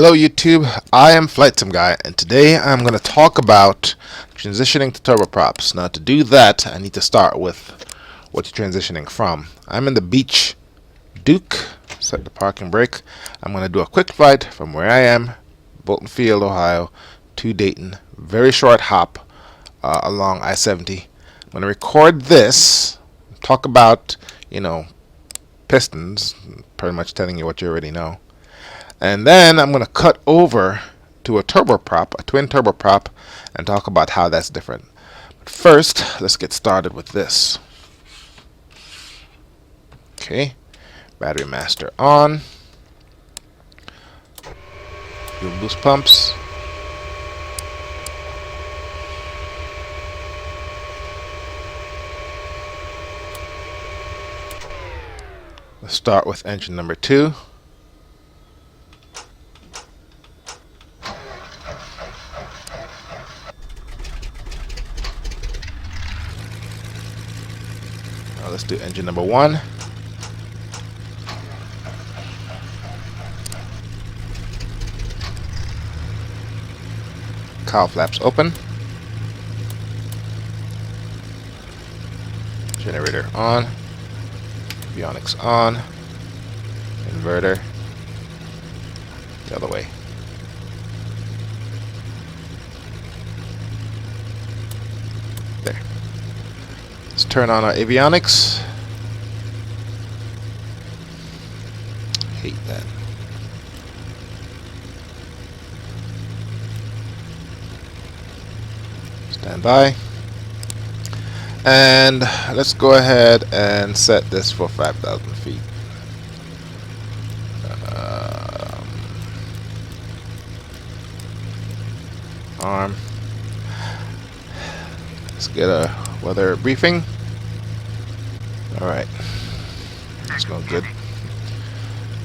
Hello YouTube, I am Flightsimguy, and today I'm going to talk about transitioning to turboprops. Now to do that, I need to start with what you're transitioning from. I'm in the Beach Duke, set the parking brake. I'm going to do a quick flight from where I am, Bolton Field, Ohio, to Dayton. Very short hop along I-70. I'm going to record this, talk about, pistons, pretty much telling you what you already know. And then I'm going to cut over to a turboprop, a twin turboprop, and talk about how that's different. But first, let's get started with this. Okay, battery master on. Fuel boost pumps. Let's start with engine number 2. Let's do engine number 1. Cowl flaps open. Generator on. Avionics on. Inverter the other way. There. Let's turn on our avionics. Hate that. Stand by. And let's go ahead and set this for 5,000 feet. Arm. Let's get a weather briefing. Alright. That's no good.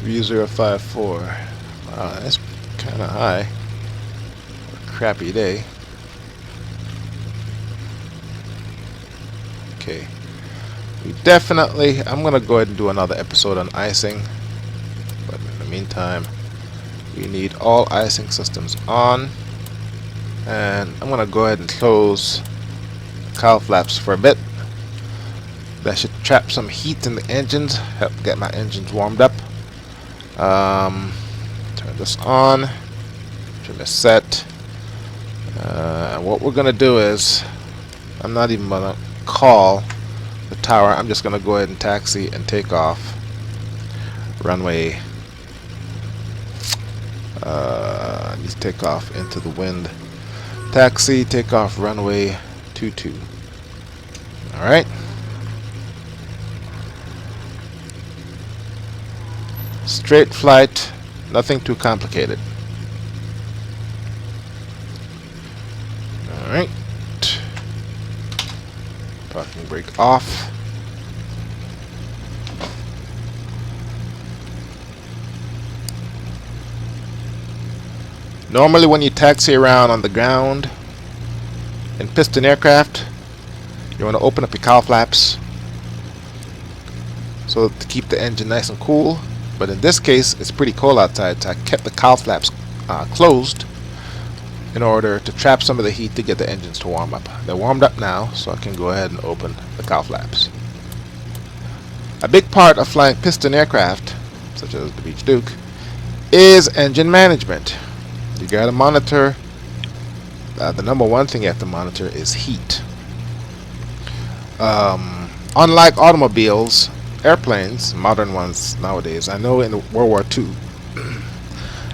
View 054. Wow, that's kind of high. What a crappy day. Okay. I'm going to go ahead and do another episode on icing. But in the meantime, we need all icing systems on. And I'm going to go ahead and close cowl flaps for a bit. That should trap some heat in the engines, help get my engines warmed up. Turn this on, trim is set. And what we're going to do is, I'm not even going to call the tower, I'm just going to go ahead and taxi and take off. Runway, I need to take off into the wind. Taxi, take off runway 22. Alright. Straight flight, nothing too complicated. Alright. Parking brake off. Normally when you taxi around on the ground in piston aircraft, you want to open up your cowl flaps so to keep the engine nice and cool. But in this case, it's pretty cold outside, so I kept the cowl flaps closed in order to trap some of the heat to get the engines to warm up. They're warmed up now, so I can go ahead and open the cowl flaps. A big part of flying piston aircraft, such as the Beach Duke, is engine management. You gotta monitor, the number one thing you have to monitor is heat. Unlike automobiles, airplanes, modern ones nowadays, I know in World War II,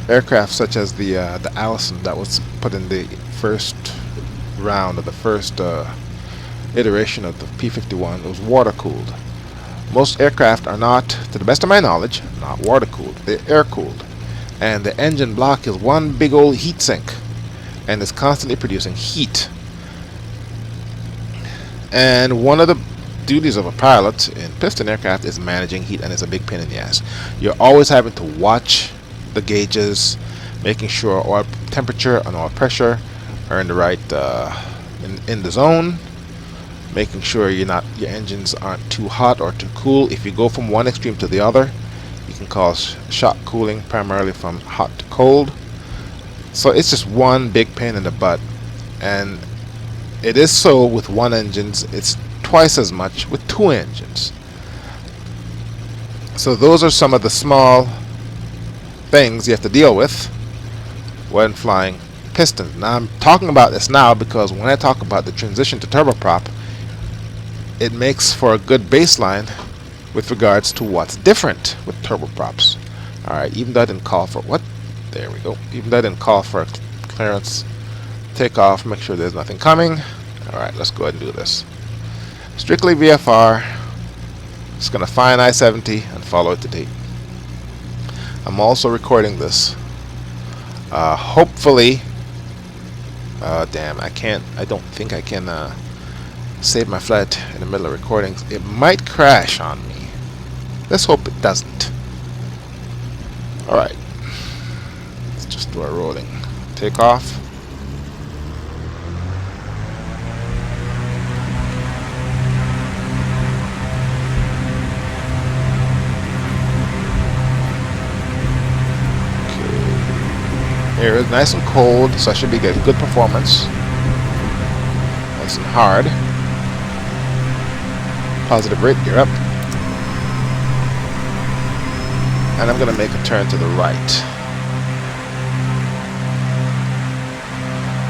aircraft such as the Allison that was put in the first round of the first iteration of the P-51, it was water cooled. Most aircraft are not, to the best of my knowledge, not water cooled, they're air cooled. And the engine block is one big old heat sink and is constantly producing heat. And one of the duties of a pilot in piston aircraft is managing heat, and it's a big pain in the ass. You're always having to watch the gauges, making sure oil temperature and oil pressure are in the right in the zone, making sure your engines aren't too hot or too cool. If you go from one extreme to the other, you can cause shock cooling, primarily from hot to cold. So it's just one big pain in the butt, and it is so with one engine. It's twice as much with two engines. So those are some of the small things you have to deal with when flying pistons. Now I'm talking about this now because when I talk about the transition to turboprop, it makes for a good baseline with regards to what's different with turboprops. Alright, even though I didn't call for what? There we go. Even though I didn't call for a clearance takeoff, make sure there's nothing coming. Alright, let's go ahead and do this. Strictly VFR. Just gonna find I-70 and follow it to date. I'm also recording this. Hopefully, damn, I don't think I can save my flight in the middle of recording. It might crash on me. Let's hope it doesn't. Alright. Let's just do our rolling. Take off. Air is nice and cold, so I should be getting good performance. Nice and hard. Positive rate, gear up. And I'm going to make a turn to the right.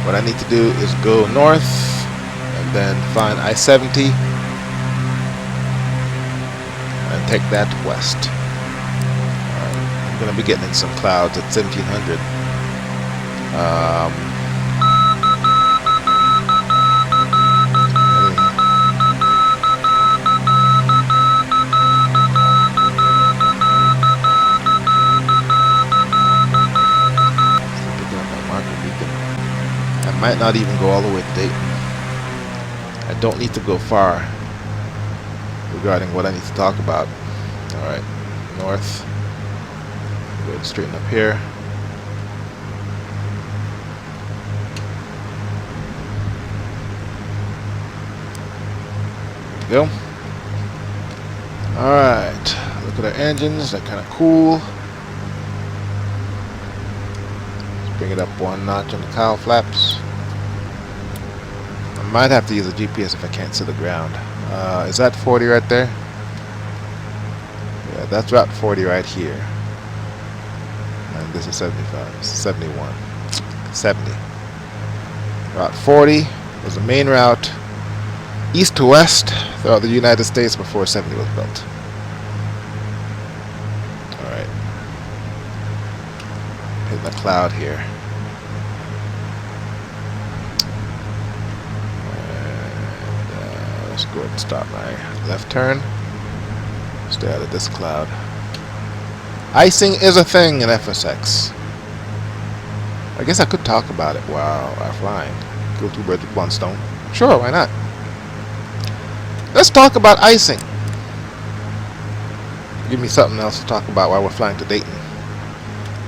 What I need to do is go north and then find I-70 and take that west. Alright, I'm going to be getting in some clouds at 1700. I might not even go all the way to Dayton. I don't need to go far regarding what I need to talk about. Alright, north. Go ahead and straighten up here. Go. Alright, look at our engines, they're kind of cool. Let's bring it up one notch on the cowl flaps. I might have to use a GPS if I can't see the ground. Is that 40 right there? Yeah, that's Route 40 right here. And this is 75, 71, 70. Route 40 was the main route east to west throughout the United States before 70 was built. Alright. Hitting the cloud here. And, let's go ahead and stop my left turn. Stay out of this cloud. Icing is a thing in FSX. I guess I could talk about it while I'm flying. Kill two birds with one stone. Sure, why not? Let's talk about icing. Give me something else to talk about while we're flying to Dayton.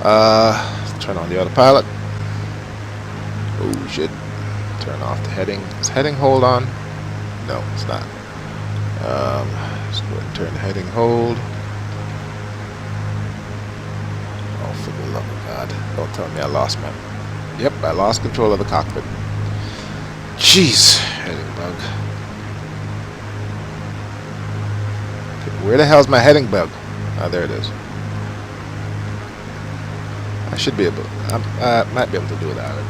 Turn on the autopilot. Oh shit. Turn off the heading. Is heading hold on? No, it's not. Let's go ahead and turn the heading hold. Oh, for the love of God. Don't tell me I lost my... Yep, I lost control of the cockpit. Jeez. Heading bug. Where the hell's my heading bug? Ah, there it is. I should be able. I might be able to do without it.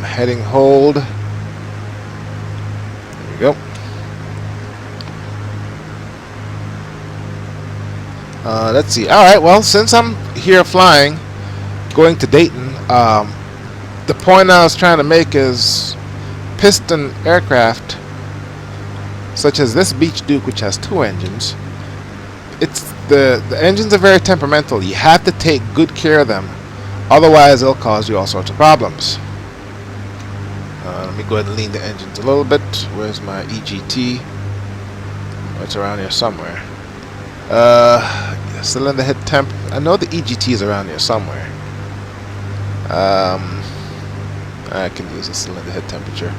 Heading hold. There we go. Let's see. All right. Well, since I'm here flying, going to Dayton, the point I was trying to make is piston aircraft, such as this Beach Duke, which has two engines. It's the engines are very temperamental. You have to take good care of them, otherwise they'll cause you all sorts of problems. Let me go ahead and lean the engines a little bit. Where's my EGT? Oh, it's around here somewhere. Cylinder head temp. I know the EGT is around here somewhere. I can use a cylinder head temperature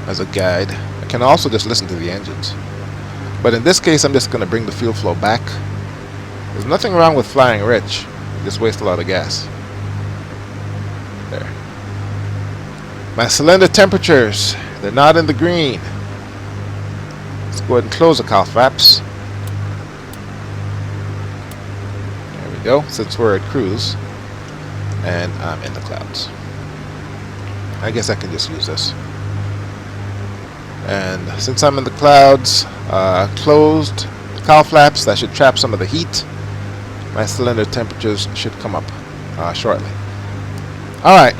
as a guide. I can also just listen to the engines. But in this case, I'm just going to bring the fuel flow back. There's nothing wrong with flying rich. You just waste a lot of gas. There. My cylinder temperatures, they're not in the green. Let's go ahead and close the cowl flaps. There we go, since we're at cruise. And I'm in the clouds. I guess I can just use this. And since I'm in the clouds, closed the cowl flaps, that should trap some of the heat. My cylinder temperatures should come up shortly. Alright.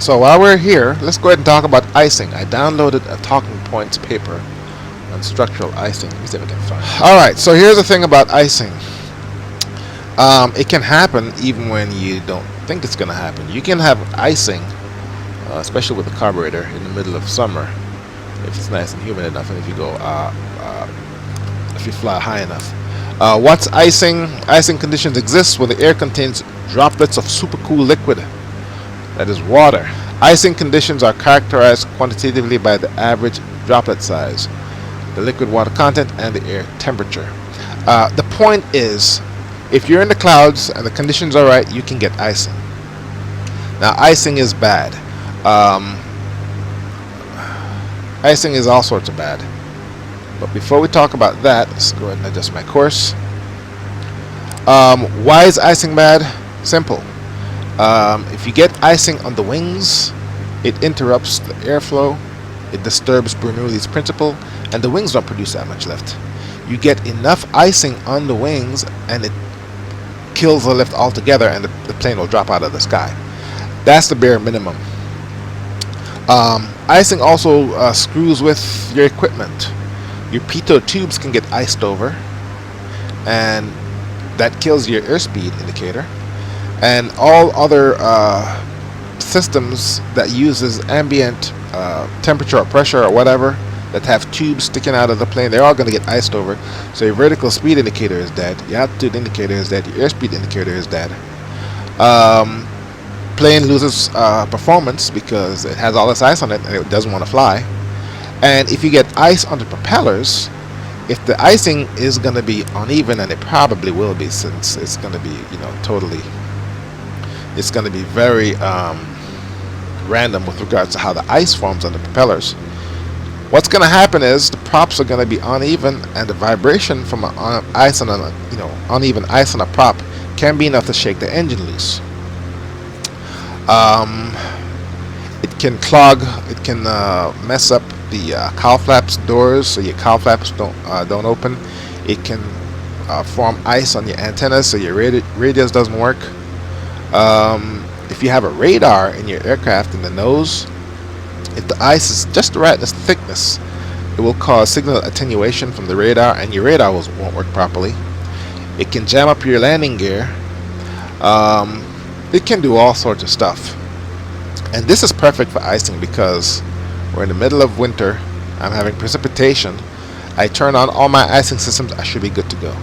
So while we're here, let's go ahead and talk about icing. I downloaded a talking points paper on structural icing. Let me see if I can find it. Alright, so here's the thing about icing. It can happen even when you don't think it's going to happen. You can have icing, especially with the carburetor, in the middle of summer, if it's nice and humid enough, and if you go, if you fly high enough. What's icing? Icing conditions exist when the air contains droplets of supercool liquid, that is water. Icing conditions are characterized quantitatively by the average droplet size, the liquid water content, and the air temperature. The point is, if you're in the clouds and the conditions are right, you can get icing. Now, icing is bad. Icing is all sorts of bad. But before we talk about that, let's go ahead and adjust my course. Why is icing bad? Simple. If you get icing on the wings, it interrupts the airflow, it disturbs Bernoulli's principle, and the wings don't produce that much lift. You get enough icing on the wings, and it kills the lift altogether, and the plane will drop out of the sky. That's the bare minimum. Icing also screws with your equipment. Your pitot tubes can get iced over, and that kills your airspeed indicator. And all other systems that uses ambient temperature or pressure or whatever that have tubes sticking out of the plane, they're all going to get iced over. So your vertical speed indicator is dead, your altitude indicator is dead, your airspeed indicator is dead. Plane loses performance because it has all this ice on it and it doesn't want to fly. And if you get ice on the propellers, if the icing is going to be uneven, and it probably will be, since it's going to be, it's going to be very random with regards to how the ice forms on the propellers. What's going to happen is the props are going to be uneven, and the vibration from ice on uneven ice on a prop can be enough to shake the engine loose. It can clog, it can mess up the cowl flaps doors, so your cowl flaps don't open. It can form ice on your antennas, so your radius doesn't work. If you have a radar in your aircraft in the nose, if the ice is just the right thickness, it will cause signal attenuation from the radar, and your radar won't work properly. It can jam up your landing gear. It can do all sorts of stuff. And this is perfect for icing because we're in the middle of winter. I'm having precipitation. I turn on all my icing systems. I should be good to go.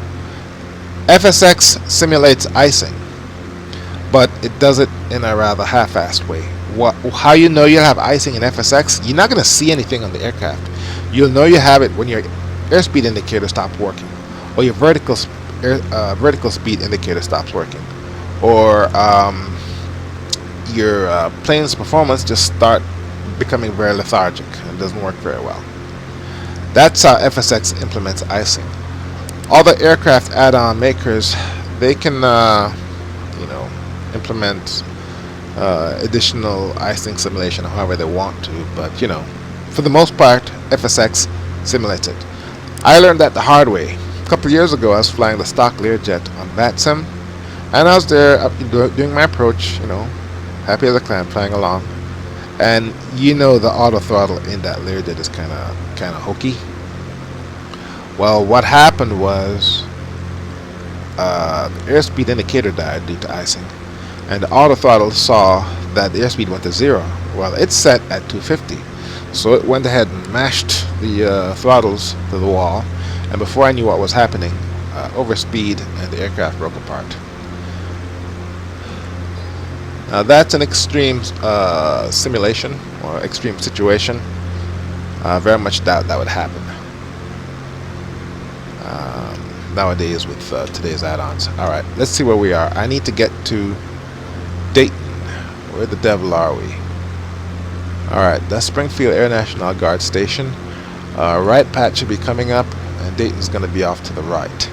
FSX simulates icing, but it does it in a rather half-assed way. How you know you'll have icing in FSX? You're not going to see anything on the aircraft. You'll know you have it when your airspeed indicator stops working, or your vertical speed indicator stops working, or your plane's performance just start becoming very lethargic and doesn't work very well. That's how FSX implements icing. All the aircraft add-on makers, they can implement additional icing simulation however they want to, but for the most part, FSX simulates it. I learned that the hard way. A couple of years ago, I was flying the stock Learjet on VATSIM, and I was there doing my approach, happy as a clam, flying along. And the auto throttle in that Learjet is kind of hokey. Well, what happened was the airspeed indicator died due to icing, and the auto throttle saw that the airspeed went to 0. Well, it's set at 250, so it went ahead and mashed the throttles to the wall, and before I knew what was happening, overspeed and the aircraft broke apart. Now that's an extreme simulation or extreme situation. Very much doubt that would happen nowadays with today's add-ons. Alright, let's see where we are. I need to get to Dayton, Where the devil are we? Alright, that's Springfield Air National Guard Station. Right pat should be coming up, and Dayton's going to be off to the right.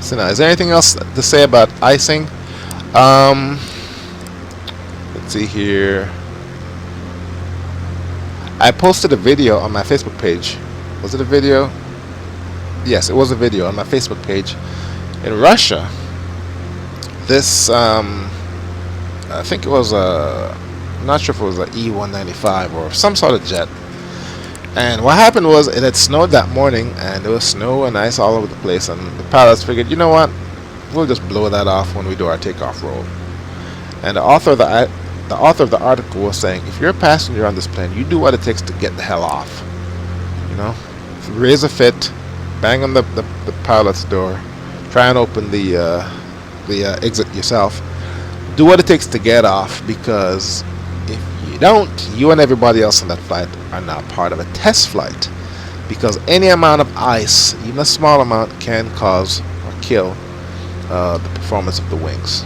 So now, is there anything else to say about icing? Let's see here. I posted a video on my Facebook page. Was it a video? Yes, it was a video on my Facebook page. In Russia, this, I think it was I'm not sure if it was an E-195 or some sort of jet. And what happened was it had snowed that morning, and there was snow and ice all over the place, and the pilots figured, you know what, we'll just blow that off when we do our takeoff roll. And the author of the article was saying, if you're a passenger on this plane, you do what it takes to get the hell off. You know, raise a fit, bang on the pilot's door, try and open the exit yourself. Do what it takes to get off, because if you don't, you and everybody else on that flight are now part of a test flight, because any amount of ice, even a small amount, can cause or kill the performance of the wings.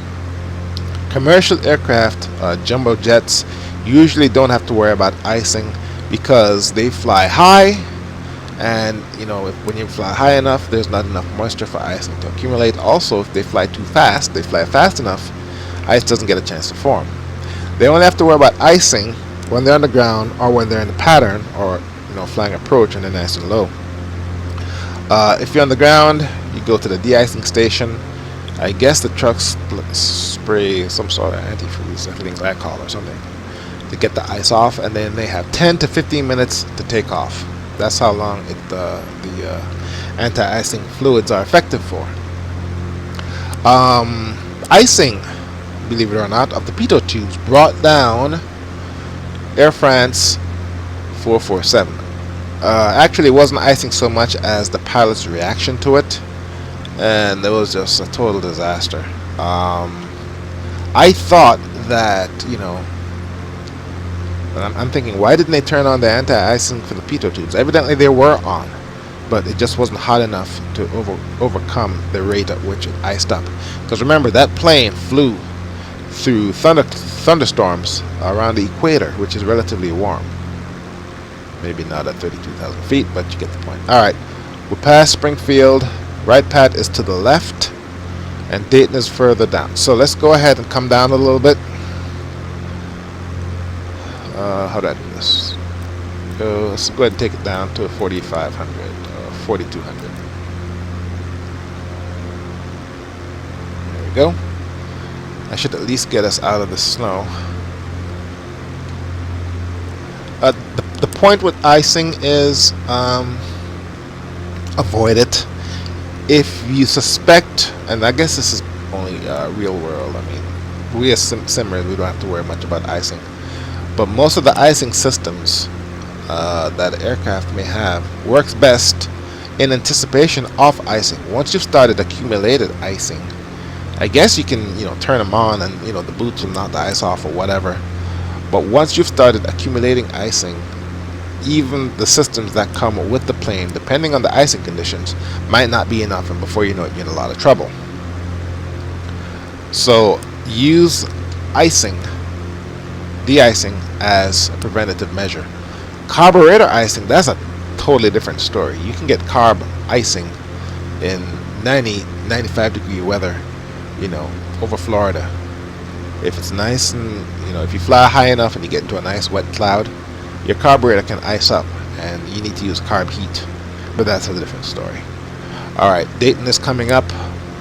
Commercial aircraft, jumbo jets, usually don't have to worry about icing because they fly high, and you know, when you fly high enough, there's not enough moisture for icing to accumulate. Also, if they fly too fast, they fly fast enough, ice doesn't get a chance to form. They only have to worry about icing when they're on the ground or when they're in the pattern, or you know, flying approach and they're nice and low. If you're on the ground, you go to the de-icing station. I guess the trucks spray some sort of antifreeze, ethylene glycol or something, to get the ice off, and then they have 10 to 15 minutes to take off. That's how long the anti-icing fluids are effective for. Icing, believe it or not, of the pitot tubes brought down Air France 447. Actually, it wasn't icing so much as the pilot's reaction to it, and it was just a total disaster. I thought that, you know, I'm thinking, why didn't they turn on the anti-icing for the pitot tubes? Evidently they were on, but it just wasn't hot enough to overcome the rate at which it iced up. Because remember, that plane flew through thunderstorms around the equator, which is relatively warm. Maybe not at 32,000 feet, but you get the point. Alright, we're past Springfield. Right pat is to the left, and Dayton is further down. So let's go ahead and come down a little bit. How do I do this? Let's go ahead and take it down to 4,500 or 4,200. There we go. I should at least get us out of the snow. The point with icing is avoid it. If you suspect, and I guess this is only real world, I mean, we as simmers, we don't have to worry much about icing. But most of the icing systems that aircraft may have works best in anticipation of icing. Once you've started accumulated icing, I guess you can, you know, turn them on and, you know, the boots will knock the ice off or whatever. But once you've started accumulating icing, even the systems that come with the plane, depending on the icing conditions, might not be enough, and before you know it, you're in a lot of trouble. So use icing, de-icing, as a preventative measure. Carburetor icing, that's a totally different story. You can get carb icing in 90, 95 degree weather, you know, over Florida. If it's nice and, you know, if you fly high enough and you get into a nice wet cloud, your carburetor can ice up and you need to use carb heat. But that's a different story. Alright, Dayton is coming up.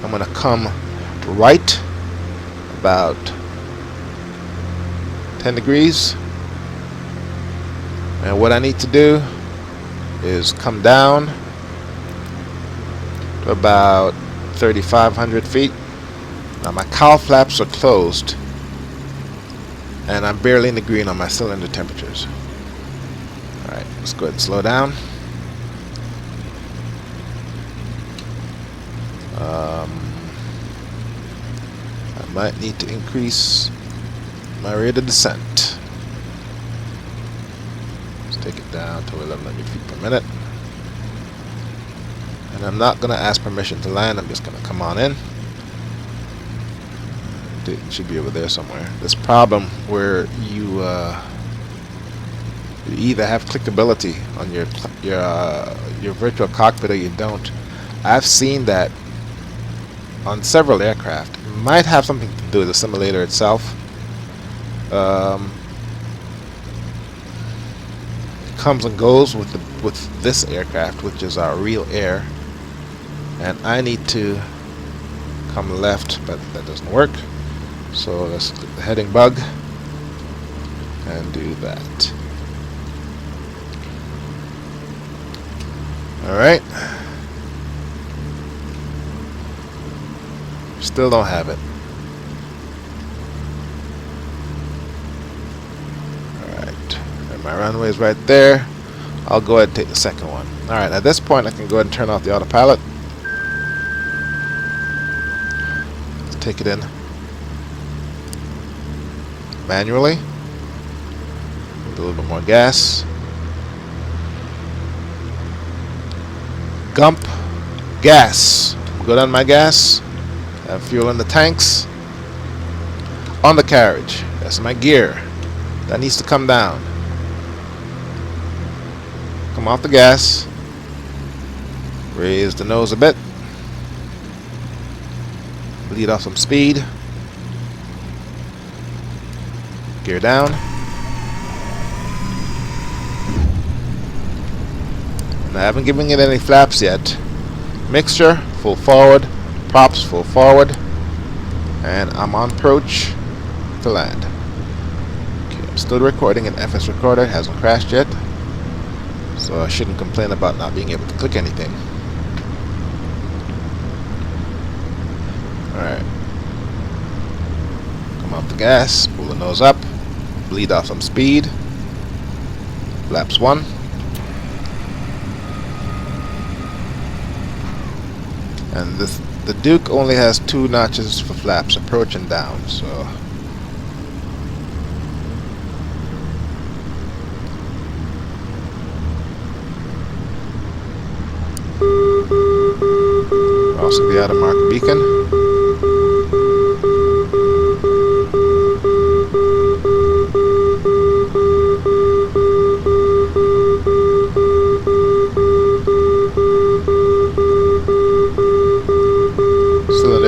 I'm going to come right about 10 degrees. And what I need to do is come down to about 3,500 feet. Now my cowl flaps are closed, and I'm barely in the green on my cylinder temperatures. Alright, let's go ahead and slow down. I might need to increase my rate of descent. Let's take it down to 1,100 feet per minute. And I'm not going to ask permission to land, I'm just going to come on in. It should be over there somewhere. This problem where you either have clickability on your virtual cockpit or you don't. I've seen that on several aircraft. It might have something to do with the simulator itself. It comes and goes with this aircraft, which is our real air, and I need to come left, but that doesn't work. So let's click the heading bug and do that. Alright. Still don't have it. Alright. And my runway is right there. I'll go ahead and take the second one. Alright, at this point I can go ahead and turn off the autopilot. Let's take it in manually. With a little bit more gas. Gump. Gas. Good on my gas. Have fuel in the tanks. On the carriage. That's my gear. That needs to come down. Come off the gas. Raise the nose a bit. Bleed off some speed. Gear down. I haven't given it any flaps yet. Mixture, full forward. Props, full forward. And I'm on approach to land. Okay, I'm still recording in FS Recorder. It hasn't crashed yet. So I shouldn't complain about not being able to click anything. Alright. Come off the gas. Pull the nose up. Bleed off some speed. Flaps 1. And the Duke only has 2 notches for flaps, approach and down, so crossing the outer marker beacon.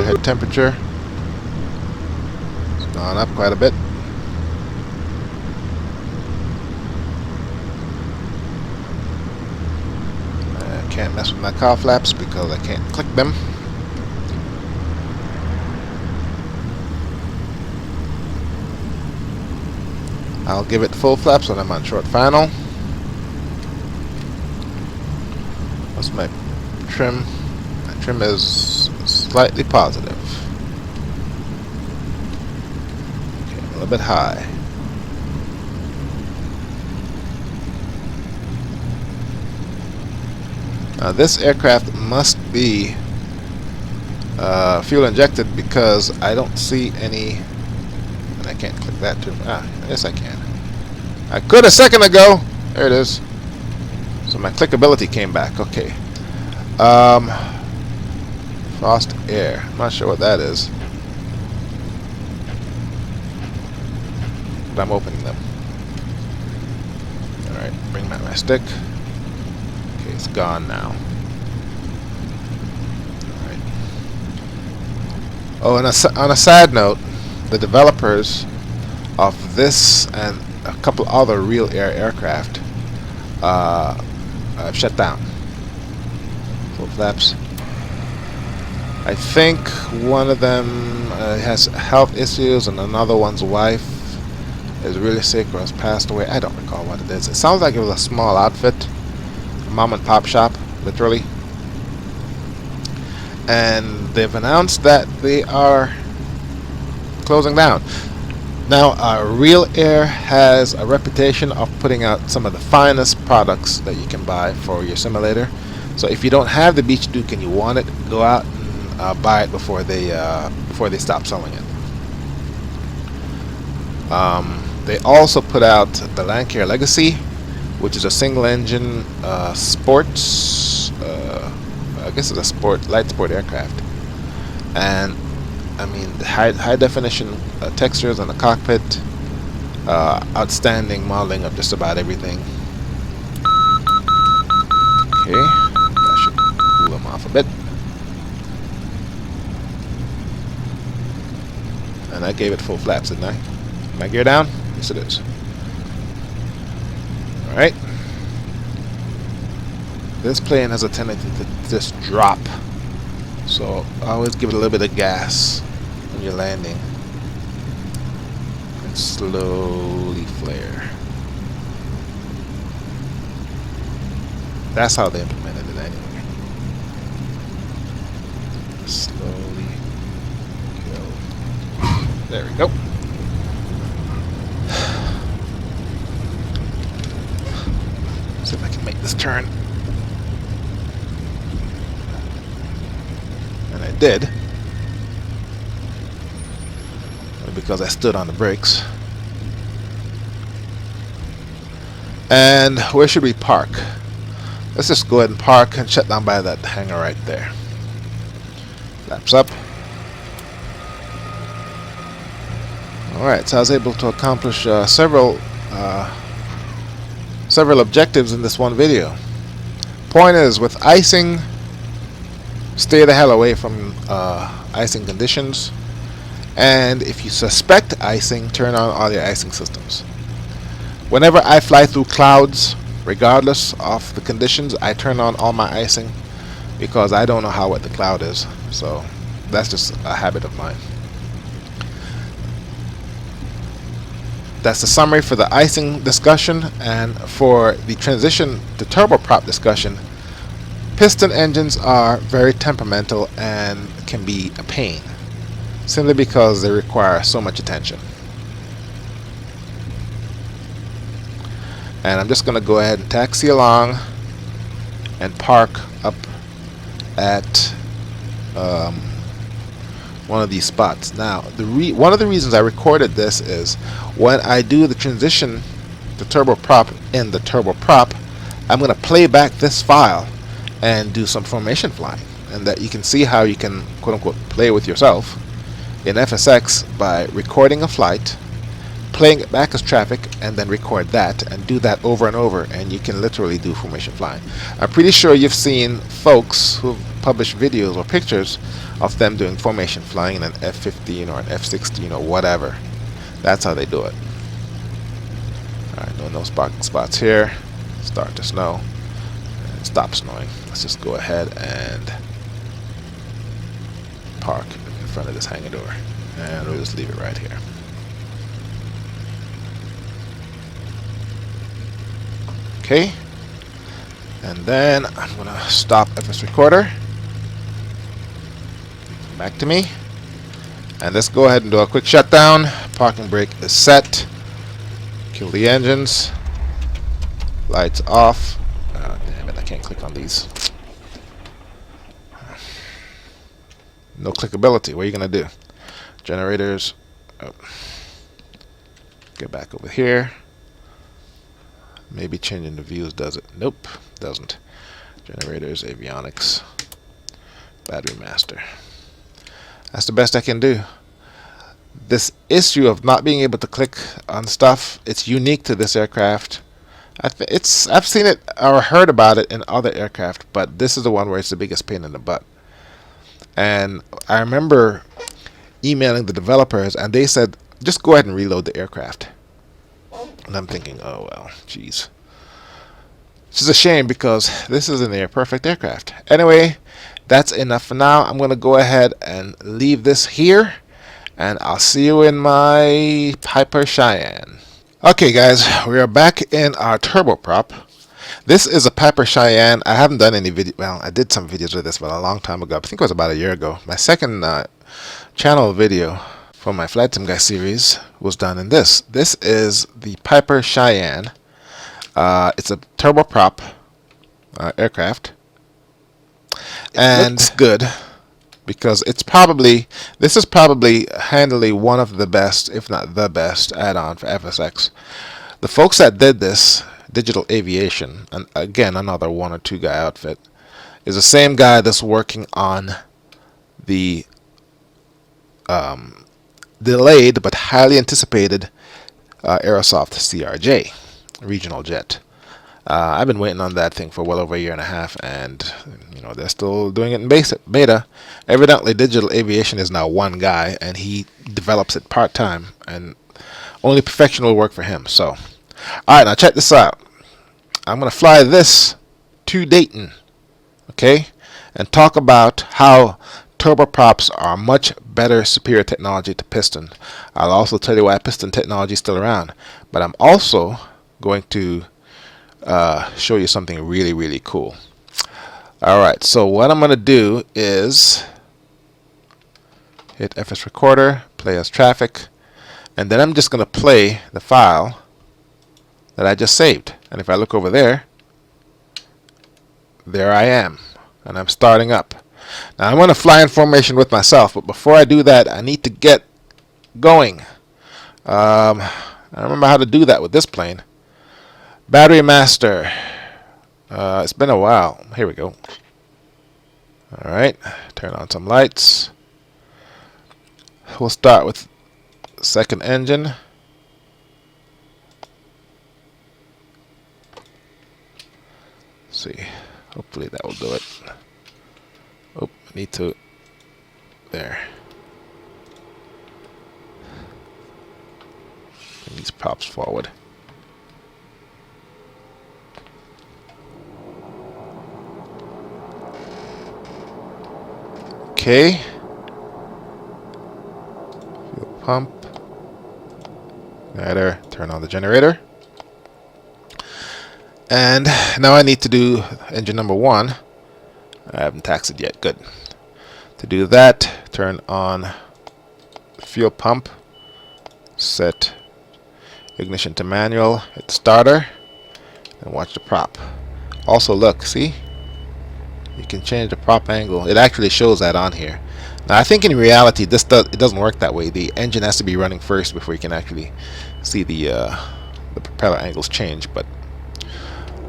Head temperature. It's gone up quite a bit. I can't mess with my car flaps because I can't click them. I'll give it full flaps when I'm on short final. What's my trim? My trim is slightly positive. Okay, a little bit high. Now this aircraft must be fuel injected because I don't see any, and I can't click that too. Yes I can. I could a second ago. There it is. So my clickability came back. Okay. Frost air. I'm not sure what that is. But I'm opening them. Alright, bring back my stick. Okay, it's gone now. Alright. Oh, and on a side note, the developers of this and a couple other real air aircraft have shut down. Full flaps. I think one of them has health issues and another one's wife is really sick or has passed away. I don't recall what it is. It sounds like it was a small outfit, a mom and pop shop, literally. And they've announced that they are closing down. Now, Real Air has a reputation of putting out some of the finest products that you can buy for your simulator. So if you don't have the Beach Duke and you want it, go out buy it before they stop selling it. They also put out the Lancair Legacy, which is a single-engine sports. I guess it's a light sport aircraft, and I mean, the high definition textures on the cockpit, outstanding modeling of just about everything. Okay, that should cool them off a bit. And I gave it full flaps, didn't I? My gear down? Yes, it is. Alright. This plane has a tendency to just drop. So I always give it a little bit of gas when you're landing. And slowly flare. That's how they implemented it anyway. Slowly go. There we go. See if I can make this turn. And I did. Because I stood on the brakes. And where should we park? Let's just go ahead and park and shut down by that hangar right there. Flaps up. Alright, so I was able to accomplish several objectives in this one video. Point is, with icing, stay the hell away from icing conditions. And if you suspect icing, turn on all your icing systems. Whenever I fly through clouds, regardless of the conditions, I turn on all my icing because I don't know how wet the cloud is. So that's just a habit of mine. That's the summary for the icing discussion. And for the transition to turboprop discussion, piston engines are very temperamental and can be a pain, simply because they require so much attention. And I'm just going to go ahead and taxi along and park up at one of these spots. Now, one of the reasons I recorded this is when I do the transition to turboprop in the turboprop, I'm going to play back this file and do some formation flying, and that you can see how you can quote-unquote play with yourself in FSX by recording a flight, playing it back as traffic, and then record that and do that over and over, and you can literally do formation flying. I'm pretty sure you've seen folks who've published videos or pictures of them doing formation flying in an F-15 or an F-16 or whatever. That's how they do it. Alright, no sparking spots here. Start to snow. And stop snowing. Let's just go ahead and park in front of this hangar door. And we'll just leave it right here. Okay. And then I'm going to stop FS Recorder. Back to me. And let's go ahead and do a quick shutdown. Parking brake is set. Kill the engines. Lights off. Oh, damn it, I can't click on these. No clickability. What are you going to do? Generators. Oh. Get back over here. Maybe changing the views does it. Nope, doesn't. Generators, avionics, battery master. That's the best I can do. This issue of not being able to click on stuff, it's unique to this aircraft. I've seen it or heard about it in other aircraft, but this is the one where it's the biggest pain in the butt. And I remember emailing the developers, and they said, just go ahead and reload the aircraft. And I'm thinking, oh well, geez. Which is a shame because this is a near perfect aircraft. Anyway, that's enough for now. I'm going to go ahead and leave this here, and I'll see you in my Piper Cheyenne. Okay guys, we are back in our turboprop. This is a Piper Cheyenne. I haven't done any video. Well, I did some videos with this, but a long time ago. I think it was about a year ago. My second channel video for my Flightsimguy series was done in this. This is the Piper Cheyenne. It's a turboprop aircraft, and it's good because this is probably handily one of the best, if not the best, add-on for FSX. The folks that did this, Digital Aviation, and again another one or two guy outfit, is the same guy that's working on the delayed but highly anticipated Aerosoft CRJ regional jet. I've been waiting on that thing for well over a year and a half, and they're still doing it in beta. Evidently, Digital Aviation is now one guy, and he develops it part-time, and only perfection will work for him. So, all right, now check this out. I'm going to fly this to Dayton, okay, and talk about how turboprops are much better, superior technology to piston. I'll also tell you why piston technology is still around, but I'm also going to show you something really, really cool. Alright, so what I'm going to do is hit FS Recorder, play as traffic, and then I'm just going to play the file that I just saved. And if I look over there, there I am, and I'm starting up. Now I'm going to fly in formation with myself, but before I do that, I need to get going. I remember how to do that with this plane. Battery master. It's been a while. Here we go. Alright, turn on some lights. We'll start with second engine. Let's see. Hopefully that will do it. Oh, I need to. There. Bring these props forward. Okay. Fuel pump. There. Turn on the generator. And now I need to do engine number 1. I haven't taxied yet. Good. To do that, turn on the fuel pump. Set ignition to manual. Hit starter. And watch the prop. Also, look. See? You can change the prop angle. It actually shows that on here. Now I think in reality it doesn't work that way. The engine has to be running first before you can actually see the propeller angles change. But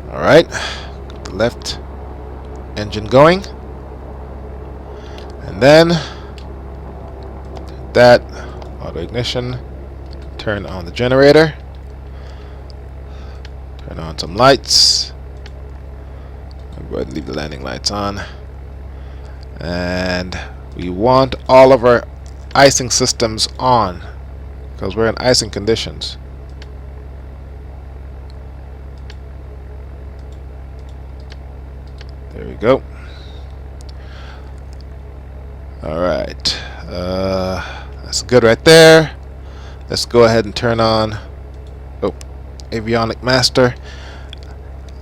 all right, the left engine going, and then that auto ignition. Turn on the generator. Turn on some lights. Go ahead and leave the landing lights on, and we want all of our icing systems on because we're in icing conditions. There we go. Alright, that's good right there. Let's go ahead and turn on avionic master.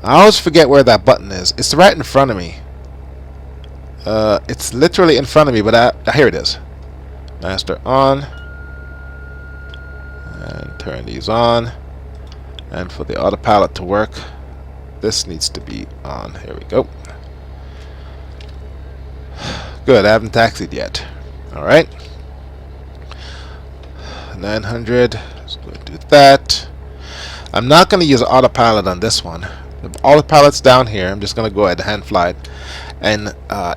I always forget where that button is. It's right in front of me. It's literally in front of me, but here it is. Master on. And turn these on. And for the autopilot to work, this needs to be on. Here we go. Good, I haven't taxied yet. Alright. 900. Let's go and do that. I'm not going to use autopilot on this one. The autopilot's down here. I'm just going to go ahead and hand fly it. And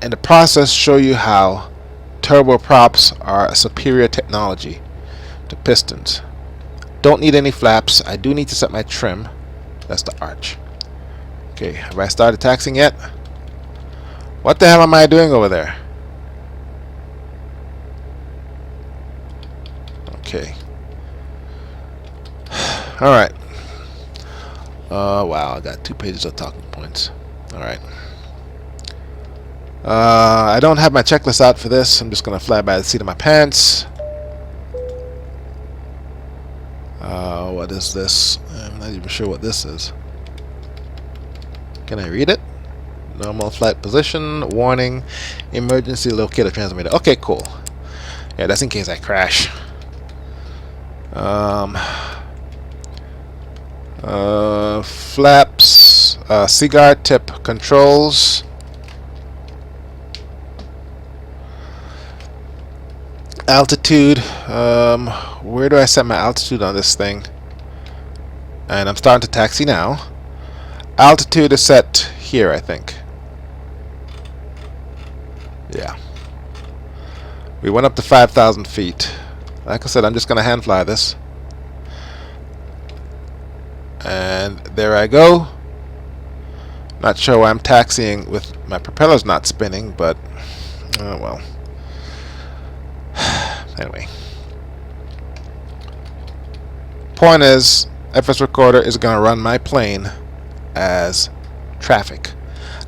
in the process, show you how turboprops are a superior technology to pistons. Don't need any flaps. I do need to set my trim. That's the arch. Okay, have I started taxiing yet? What the hell am I doing over there? Okay. Alright. Wow, I got 2 pages of talking points. Alright. I don't have my checklist out for this. I'm just going to fly by the seat of my pants. What is this? I'm not even sure what this is. Can I read it? Normal flight position, warning, emergency locator transmitter. Okay, cool. Yeah, that's in case I crash. Flaps, cigar tip controls. Altitude. Where do I set my altitude on this thing? And I'm starting to taxi now. Altitude is set here, I think. Yeah. We went up to 5,000 feet. Like I said, I'm just going to hand fly this. And there I go. Not sure why I'm taxiing with my propellers not spinning, but oh well. Anyway. Point is, FS Recorder is going to run my plane as traffic.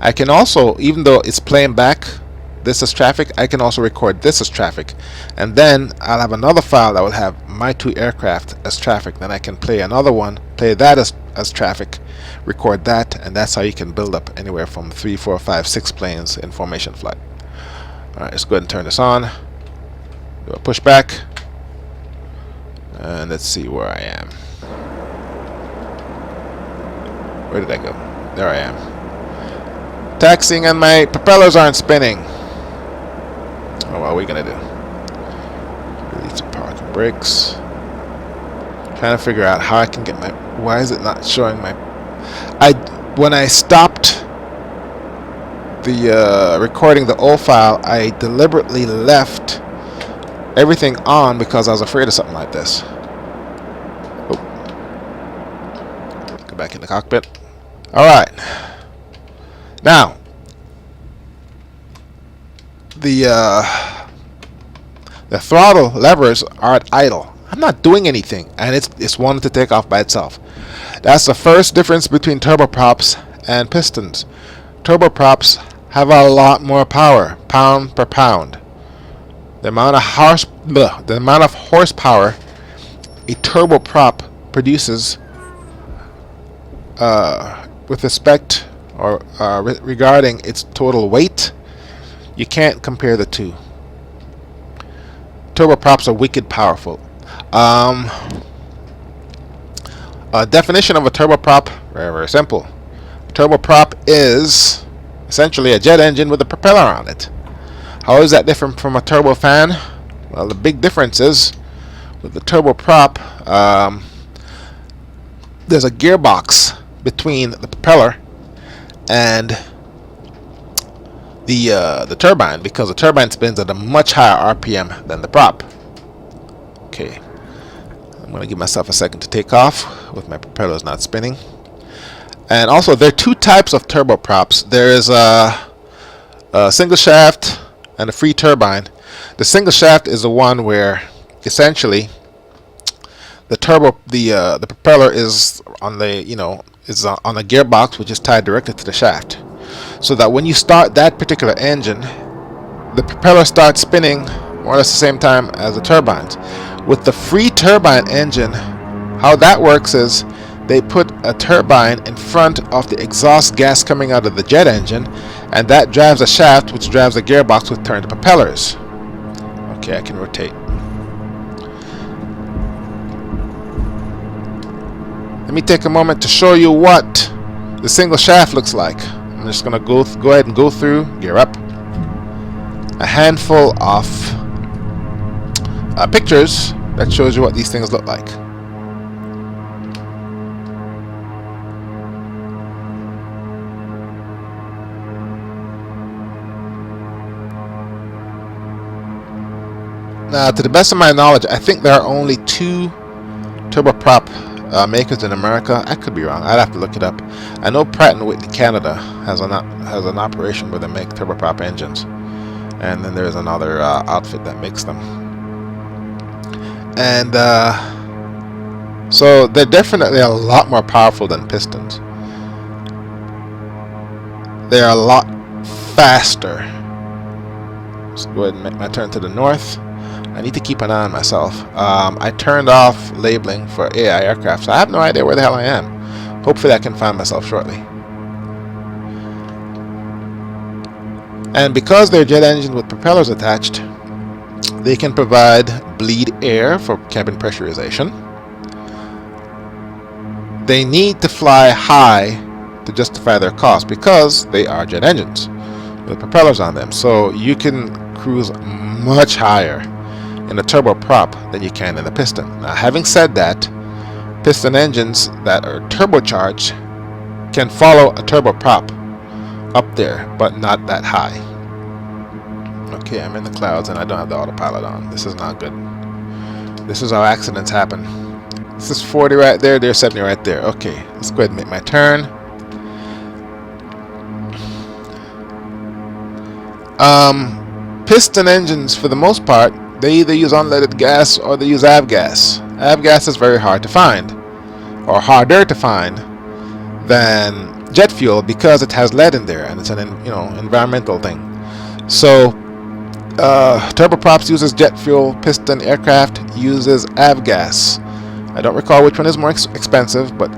I can also, even though it's playing back this as traffic, I can also record this as traffic, and then I'll have another file that will have my two aircraft as traffic. Then I can play another one, play that as traffic, record that, and that's how you can build up anywhere from 3, 4, 5, 6 planes in formation flight. Alright, let's go ahead and turn this on. Do a pushback, and let's see where I am. Where did I go? There I am. Taxiing, and my propellers aren't spinning. Oh, what are we gonna do? Release the parking brakes. Trying to figure out how I can get my. Why is it not showing my? When I stopped the recording the old file, I deliberately left everything on because I was afraid of something like this. Oh. Go back in the cockpit. All right. Now. The throttle levers are at idle. I'm not doing anything, and it's wanting to take off by itself. That's the first difference between turboprops and pistons. Turboprops have a lot more power, pound per pound. The amount of horsepower a turboprop produces, with respect or regarding its total weight, you can't compare the two. Turboprops are wicked powerful. A definition of a turboprop, very, very simple. A turboprop is essentially a jet engine with a propeller on it. How is that different from a turbofan? Well, the big difference is with the turboprop, there's a gearbox between the propeller and the turbine, because the turbine spins at a much higher RPM than the prop. Okay, I'm going to give myself a second to take off with my propellers not spinning. And also, there are two types of turboprops. There is a single shaft and a free turbine. The single shaft is the one where essentially the propeller is on the on a gearbox which is tied directly to the shaft, so that when you start that particular engine, the propeller starts spinning more or less the same time as the turbines. With the free turbine engine, how that works is they put a turbine in front of the exhaust gas coming out of the jet engine, and that drives a shaft which drives a gearbox with turned propellers. Okay, I can rotate. Let me take a moment to show you what the single shaft looks like. I'm just going to go ahead and go through, gear up, a handful of pictures that shows you what these things look like. Now, to the best of my knowledge, I think there are only 2 turboprop makers in America. I could be wrong. I'd have to look it up. I know Pratt & Whitney Canada has an operation where they make turboprop engines, and then there's another outfit that makes them. And so they're definitely a lot more powerful than pistons. They're a lot faster. Let's go ahead and make my turn to the north. I need to keep an eye on myself. I turned off labeling for AI aircraft, so I have no idea where the hell I am. Hopefully I can find myself shortly. And because they're jet engines with propellers attached, they can provide bleed air for cabin pressurization. They need to fly high to justify their cost because they are jet engines with propellers on them. So you can cruise much higher in a turboprop than you can in a piston. Now, having said that, piston engines that are turbocharged can follow a turboprop up there, but not that high. Okay, I'm in the clouds and I don't have the autopilot on. This is not good. This is how accidents happen. This is 40 right there, there's 70 right there. Okay, let's go ahead and make my turn. Piston engines, for the most part, they either use unleaded gas or they use avgas. Avgas is very hard to find, or harder to find than jet fuel because it has lead in there and it's an environmental thing. So turboprops uses jet fuel, piston aircraft uses avgas. I don't recall which one is more expensive, but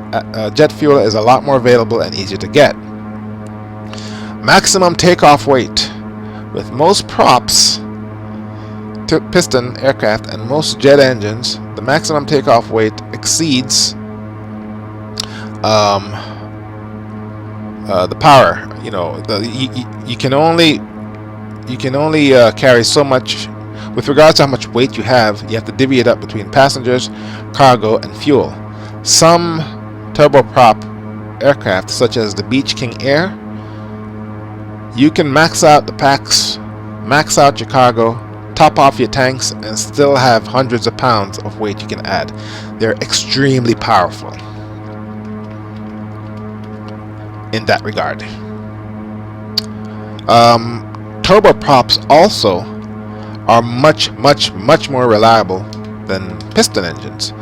jet fuel is a lot more available and easier to get. Maximum takeoff weight. With most props, piston aircraft, and most jet engines, the maximum takeoff weight exceeds the power. You can only carry so much. With regards to how much weight you have to divvy it up between passengers, cargo, and fuel. Some turboprop aircraft, such as the Beach King Air, you can max out the packs, max out your cargo, top off your tanks, and still have hundreds of pounds of weight you can add. They're extremely powerful in that regard. Turboprops also are much more reliable than piston engines.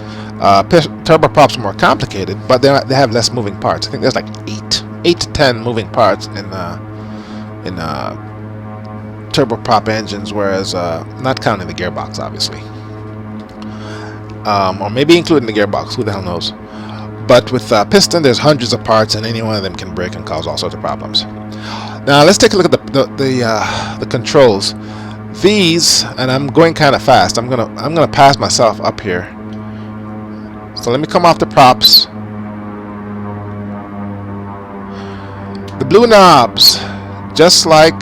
Turboprops are more complicated, but they have less moving parts. I think there's like 8 to 10 moving parts in turboprop engines, whereas not counting the gearbox, obviously, or maybe including the gearbox. Who the hell knows? But with piston, there's hundreds of parts, and any one of them can break and cause all sorts of problems. Now let's take a look at the controls. These, and I'm going kind of fast. I'm gonna pass myself up here. So let me come off the props. The blue knobs, just like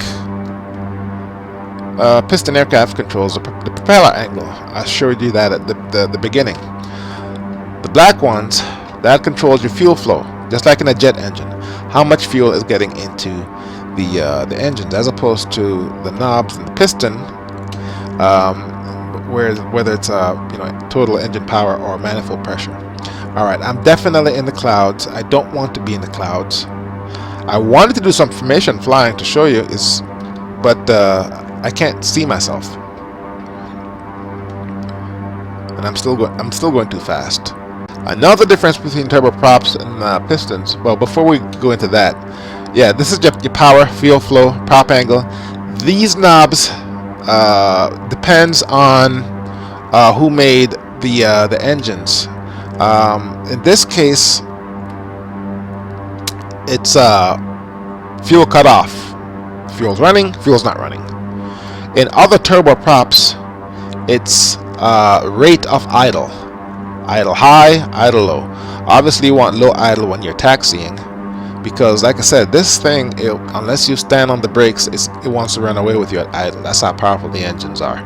piston aircraft controls the propeller angle. I showed you that at the beginning. The black ones, that controls your fuel flow, just like in a jet engine. How much fuel is getting into the engines, as opposed to the knobs and the piston, whether it's total engine power or manifold pressure. All right, I'm definitely in the clouds. I don't want to be in the clouds. I wanted to do some formation flying to show you, but I can't see myself, and I'm still going too fast. Another difference between turboprops and pistons. Well, before we go into that, this is your power, fuel flow, prop angle. These knobs depends on who made the engines. In this case, it's fuel cut off. Fuel's running, fuel's not running. In other turboprops, it's rate of idle. Idle high, idle low. Obviously you want low idle when you're taxiing, because like I said, this thing, unless you stand on the brakes, it wants to run away with you at idle. That's how powerful the engines are.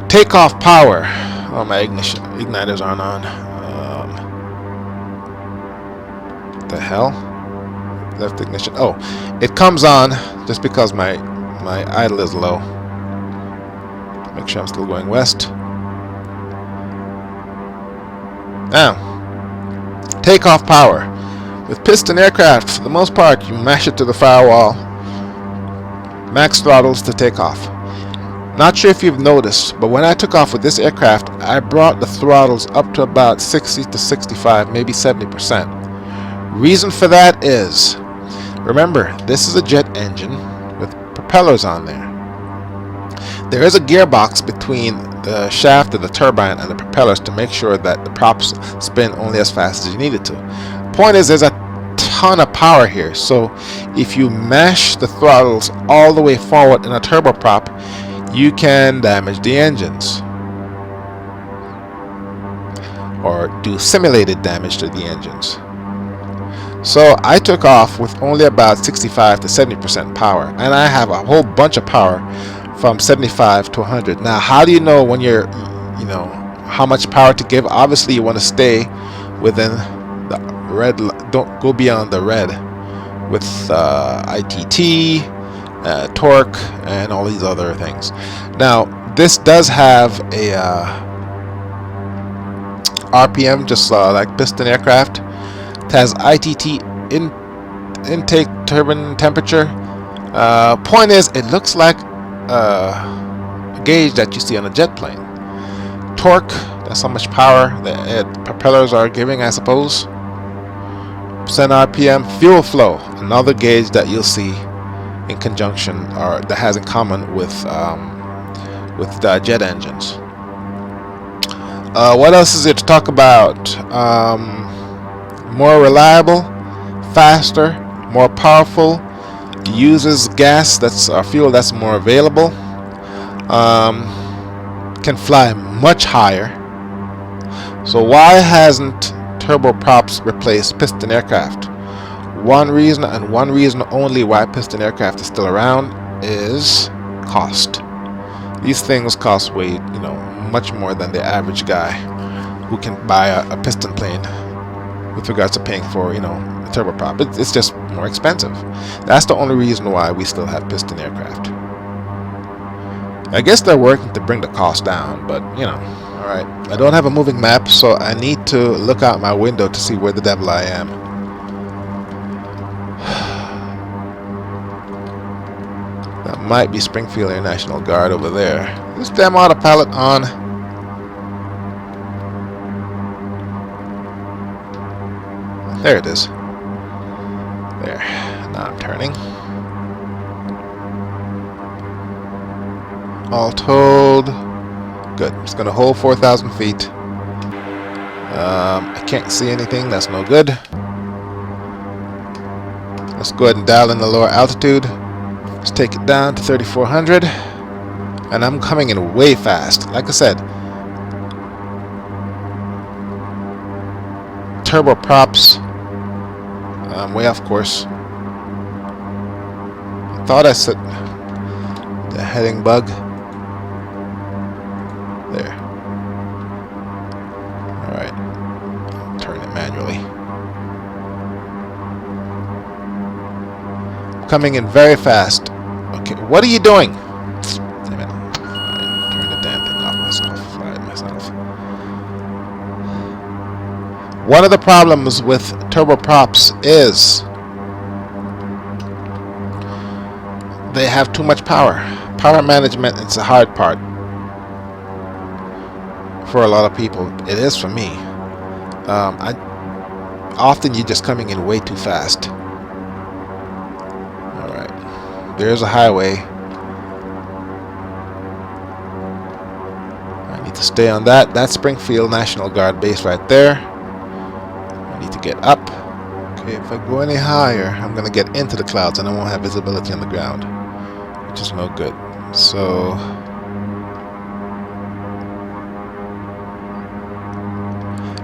Takeoff power. Oh, my igniters aren't on. The hell? Left ignition. Oh, it comes on just because my idle is low. Make sure I'm still going west. Now, takeoff power. With piston aircraft, for the most part, you mash it to the firewall. Max throttles to take off. Not sure if you've noticed, but when I took off with this aircraft, I brought the throttles up to about 60 to 65, maybe 70%. Reason for that is, remember, this is a jet engine with propellers on there. There is a gearbox between the shaft of the turbine and the propellers to make sure that the props spin only as fast as you need it to. Point is, there's a ton of power here, so if you mash the throttles all the way forward in a turboprop, you can damage the engines or do simulated damage to the engines. So I took off with only about 65 to 70% power, and I have a whole bunch of power from 75 to 100. Now, how do you know when you're, how much power to give? Obviously, you want to stay within the red. Don't go beyond the red with ITT, torque, and all these other things. Now, this does have a RPM, just like piston aircraft. It has ITT intake turbine temperature. Point is, it looks like a gauge that you see on a jet plane. Torque, that's how much power the propellers are giving, I suppose. Percent RPM. Fuel flow, another gauge that you'll see in conjunction, or that has in common with the jet engines. What else is there to talk about? More reliable, faster, more powerful, uses gas that's fuel that's more available, can fly much higher. So why hasn't turboprops replaced piston aircraft? One reason, and one reason only, why piston aircraft is still around is cost. These things cost way, much more than the average guy who can buy a piston plane with regards to paying for, a turboprop. It's just more expensive. That's the only reason why we still have piston aircraft. I guess they're working to bring the cost down, but, Alright, I don't have a moving map, so I need to look out my window to see where the devil I am. That might be Springfield Air National Guard over there. This damn autopilot on. There it is. There. Now I'm turning. All told, good. It's going to hold 4,000 feet. I can't see anything. That's no good. Let's go ahead and dial in the lower altitude. Let's take it down to 3,400. And I'm coming in way fast. Like I said, turboprops. I'm way off course. I thought I set the heading bug. There. Alright. I'll turn it manually. Coming in very fast. Okay, what are you doing? Damn it. Alright, turn the damn thing off myself. Fly it myself. One of the problems with turboprops is they have too much power. Power management is the hard part for a lot of people. It is for me. Often you're just coming in way too fast. Alright. There's a highway. I need to stay on that. That's Springfield National Guard base right there. I need to get up. Okay, if I go any higher, I'm going to get into the clouds and I won't have visibility on the ground, which is no good. So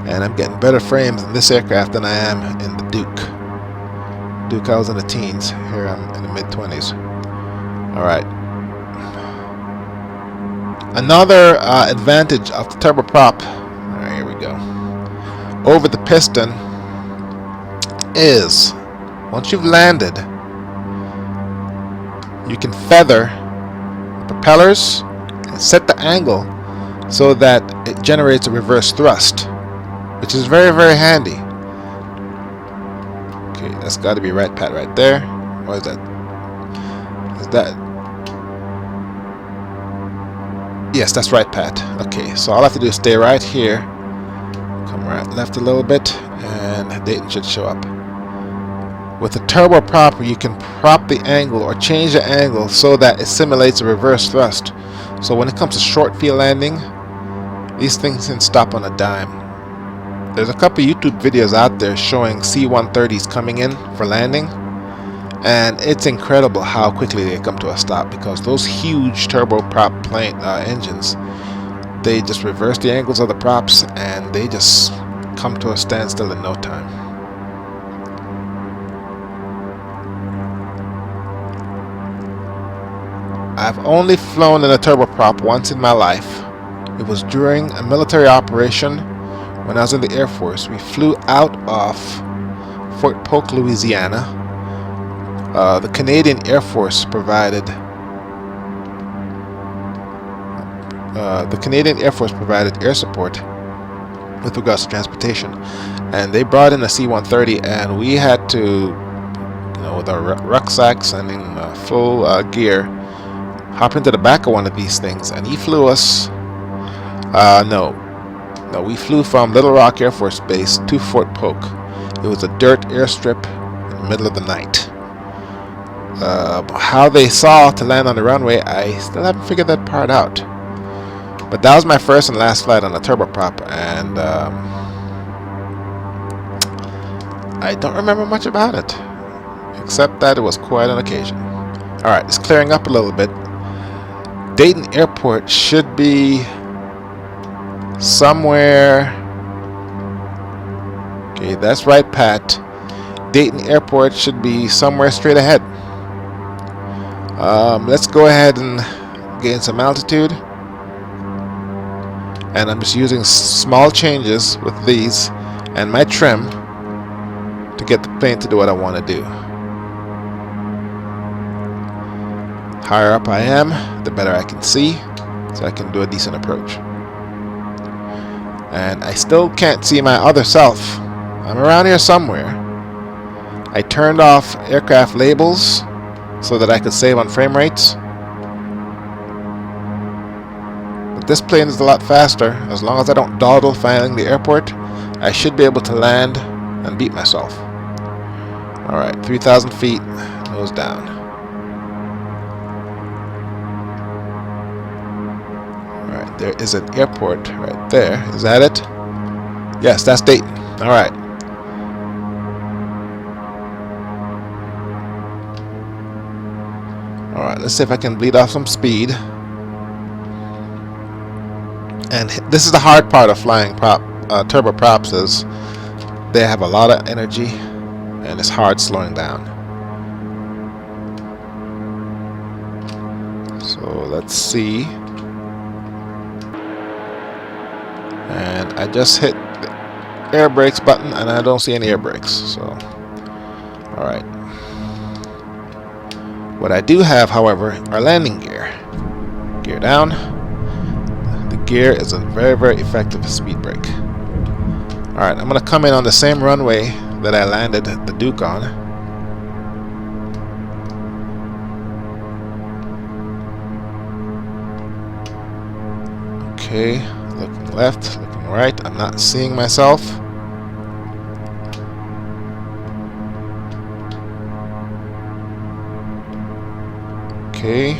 and I'm getting better frames in this aircraft than I am in the Duke. I was in the teens. Here I'm in the mid-20s. Alright. Another advantage of the turboprop, alright, here we go, over the piston is once you've landed, you can feather the propellers and set the angle so that it generates a reverse thrust, which is very, very handy. Okay, that's got to be right pat right there. What is that? Is that? Yes, that's right pat. Okay, so all I have to do is stay right here, come right left a little bit, and Dayton should show up. With the turboprop, you can prop the angle or change the angle so that it simulates a reverse thrust. So when it comes to short field landing, these things can stop on a dime. There's a couple YouTube videos out there showing C-130s coming in for landing, and it's incredible how quickly they come to a stop, because those huge turboprop plane engines, they just reverse the angles of the props and they just come to a standstill in no time. I've only flown in a turboprop once in my life. It was during a military operation when I was in the Air Force. We flew out of Fort Polk, Louisiana, The Canadian Air Force provided air support with regards to transportation, and they brought in a C-130, and we had to, with our rucksacks and in full gear, hop into the back of one of these things, and he flew us. No, we flew from Little Rock Air Force Base to Fort Polk. It was a dirt airstrip in the middle of the night. How they saw to land on the runway, I still haven't figured that part out. But that was my first and last flight on a turboprop, and I don't remember much about it, except that it was quite an occasion. Alright, it's clearing up a little bit. Dayton Airport should be somewhere. Okay, that's right, Pat. Dayton Airport should be somewhere straight ahead. Let's go ahead and gain some altitude. And I'm just using small changes with these and my trim to get the plane to do what I want to do. Higher up I am, the better I can see, so I can do a decent approach. And I still can't see my other self. I'm around here somewhere. I turned off aircraft labels so that I could save on frame rates. This plane is a lot faster. As long as I don't dawdle finding the airport, I should be able to land and beat myself. Alright, 3,000 feet, nose down. Alright, there is an airport right there. Is that it? Yes, that's Dayton. Alright. Alright, let's see if I can bleed off some speed. And this is the hard part of flying turboprops, is they have a lot of energy and it's hard slowing down. So let's see. And I just hit the air brakes button and I don't see any air brakes. So, alright. What I do have, however, are landing gear. Gear down. Gear is a very, very effective speed brake. Alright, I'm going to come in on the same runway that I landed the Duke on. Okay, looking left, looking right. I'm not seeing myself. Okay,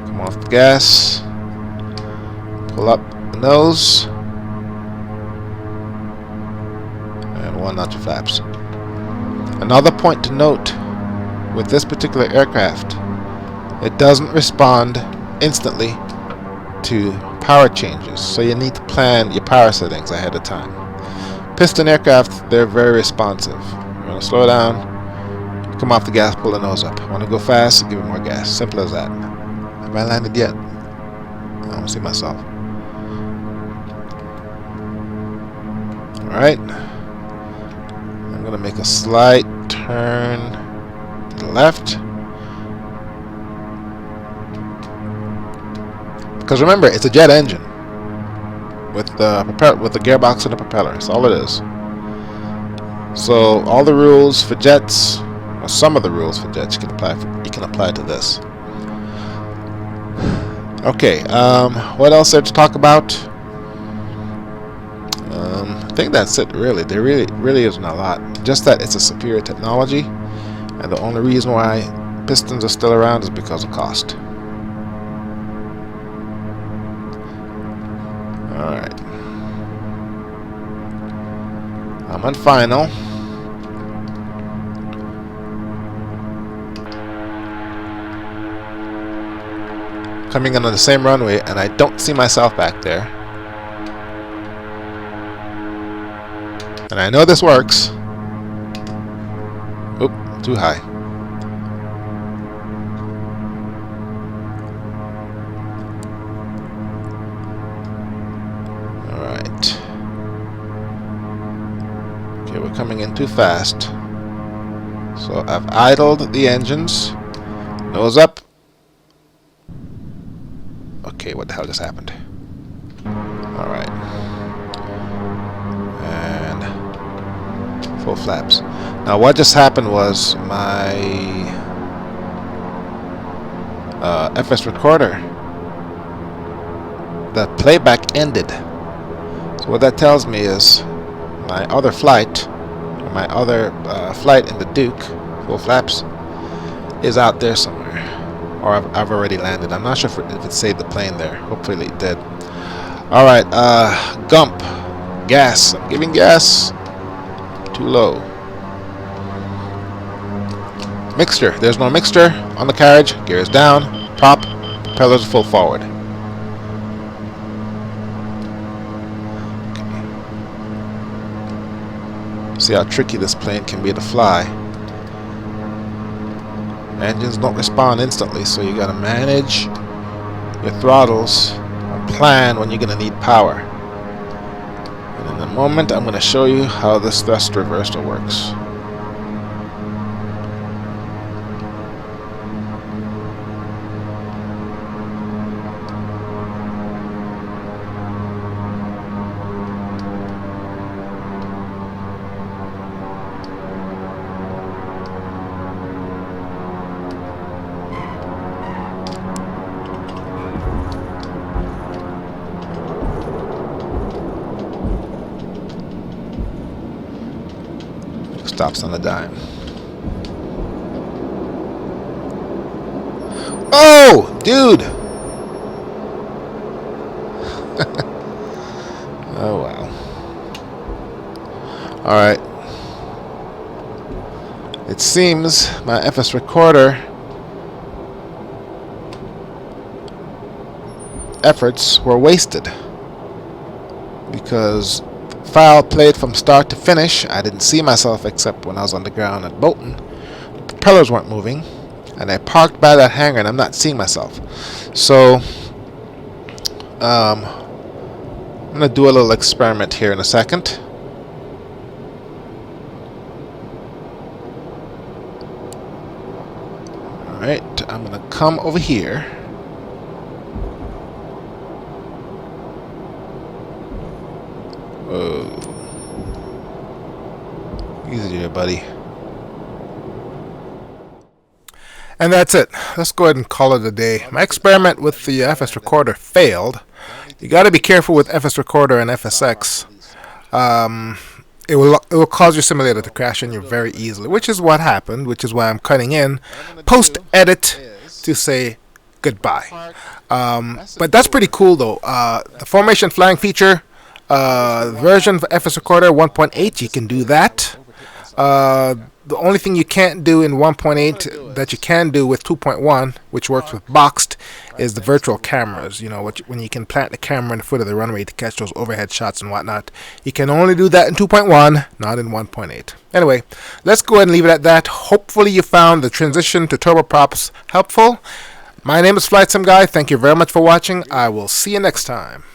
come off the gas. Pull up the nose and one notch of flaps. Another point to note with this particular aircraft, it doesn't respond instantly to power changes, so you need to plan your power settings ahead of time. Piston aircraft, they're very responsive. You want to slow down, come off the gas, pull the nose up. Want to go fast, give it more gas. Simple as that. Have I landed yet? I don't see myself. Alright, I'm going to make a slight turn to the left. Because remember, it's a jet engine with the gearbox and the propeller. That's all it is. So all the rules for jets, or some of the rules for jets, you can apply to this. Okay, what else there to talk about? I think that's it, really. There really isn't a lot. Just that it's a superior technology, and the only reason why pistons are still around is because of cost. Alright. I'm on final. Coming in on the same runway, and I don't see myself back there. And I know this works. Oop, too high. Alright. Okay, we're coming in too fast. So I've idled the engines. Nose up. Okay, what the hell just happened? Alright. And full flaps. Now what just happened was my FS recorder, the playback ended. So what that tells me is my other flight, flight in the Duke, full flaps, is out there somewhere. Or I've already landed. I'm not sure if it saved the plane there. Hopefully it did. Alright, Gump. Gas. I'm giving gas. Too low. Mixture. There's no mixture on the carriage. Gears down. Top. Propellers full forward. Okay. See how tricky this plane can be to fly. Engines don't respond instantly, so you gotta manage your throttles and plan when you're gonna need power. And in a moment, I'm gonna show you how this thrust reversal works. Stops on the dime. Oh, dude! Oh, wow. Alright. It seems my FS recorder efforts were wasted because file played from start to finish. I didn't see myself except when I was on the ground at Bolton. The propellers weren't moving, and I parked by that hangar and I'm not seeing myself. So I'm gonna do a little experiment here in a second. Alright, I'm gonna come over here. Whoa. Easy there, buddy. And that's it. Let's go ahead and call it a day. My experiment with the FS recorder failed. You got to be careful with FS recorder and FSX. It will cause your simulator to crash on you very easily, which is what happened, which is why I'm cutting in post-edit to say goodbye. But that's pretty cool, though. The formation flying feature, version of FS Recorder 1.8, you can do that. The only thing you can't do in 1.8 that you can do with 2.1, which works with boxed, is the virtual cameras. You know, when you can plant the camera in the foot of the runway to catch those overhead shots and whatnot. You can only do that in 2.1, not in 1.8. Anyway, let's go ahead and leave it at that. Hopefully you found the transition to turboprops helpful. My name is Flightsimguy. Thank you very much for watching. I will see you next time.